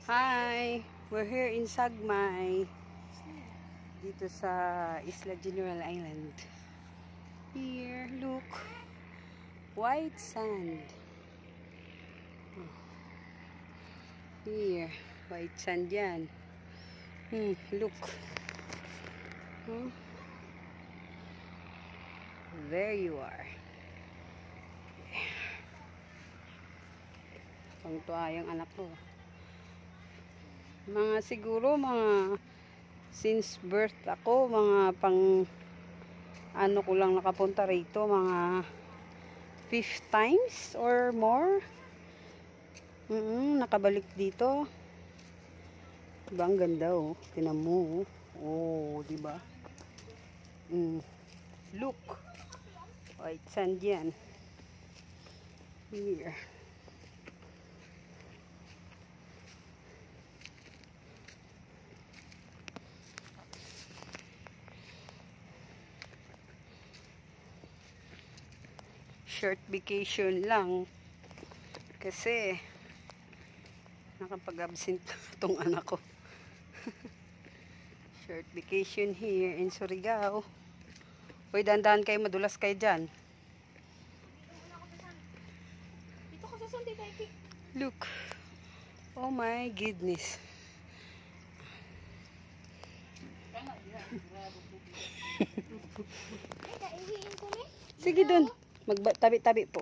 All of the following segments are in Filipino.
Hi! We're here in Sagmay. Dito sa Isla General Island. Here, look. White sand. Here, white sand yan. Look. There you are. Pangtuwa yung anak ko. Siguro since birth ako, ano ko lang nakapunta rito, mga 5 times or more. Nakabalik dito. Diba ang ganda oh. Tinan mo oh. Diba? Look. White sand yan. Here. Short vacation lang kasi nakapag-absent itong anak ko. Short vacation here in Surigao. Uy, dandan kayo, madulas kayo dyan. Look. Oh my goodness. Sige dun. Magtabi-tabi po.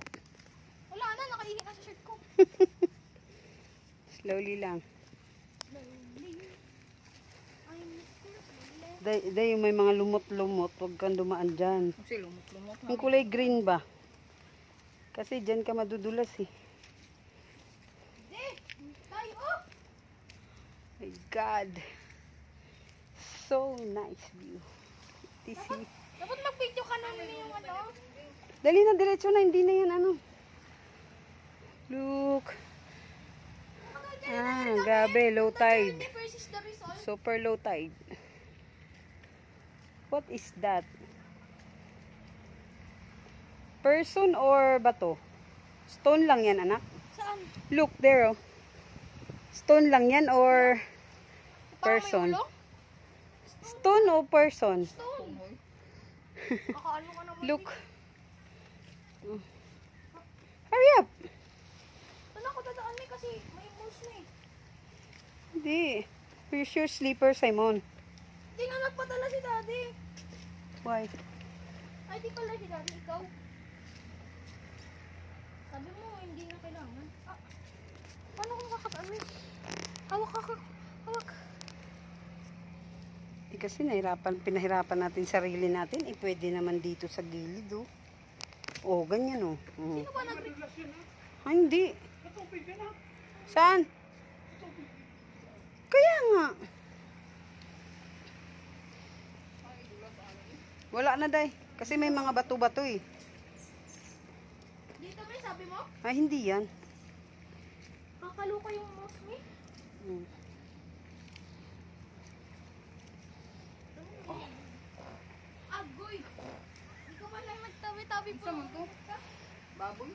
Wala na, nakaihi ka sa shirt ko. Slowly lang. Slowly. Day may mga lumot-lumot. Huwag kang dumaan dyan. Kasi lumot-lumot. Ang kulay green ba? Kasi dyan ka madudulas eh. Tayo! My God. So nice view. Dapat mag-video ka nun yung ano. Dali na, diretso na. Hindi na yan ano. Look. Gabi. Low tide. Super low tide. What is that? Person or bato? Stone lang yan, anak. Saan? Look there oh. Stone lang yan or person? Stone o person? Stone. Kakaano ka naman. Look. Hurry up. Saan ako dadaan eh kasi may mouse na eh. Hindi. Where's your sleeper, Simon? Hindi nga nagpadala si daddy. Why? Ay, di pala si daddy, ikaw. Sabi mo, hindi na kailangan. Paano kung kakataan eh? Hawak. Kasi pinahirapan natin sarili natin. Pwede naman dito sa gilid oh. Oh, ganyan oh. Sino ba Hindi. Saan? Kaya nga. Wala na day. Kasi may mga bato-bato eh. Dito ba sabi mo? Ay, hindi yan. Kakaluka yung mouse mo eh. Agoy! Hindi ko man lang magtabi-tabi po. Baboy?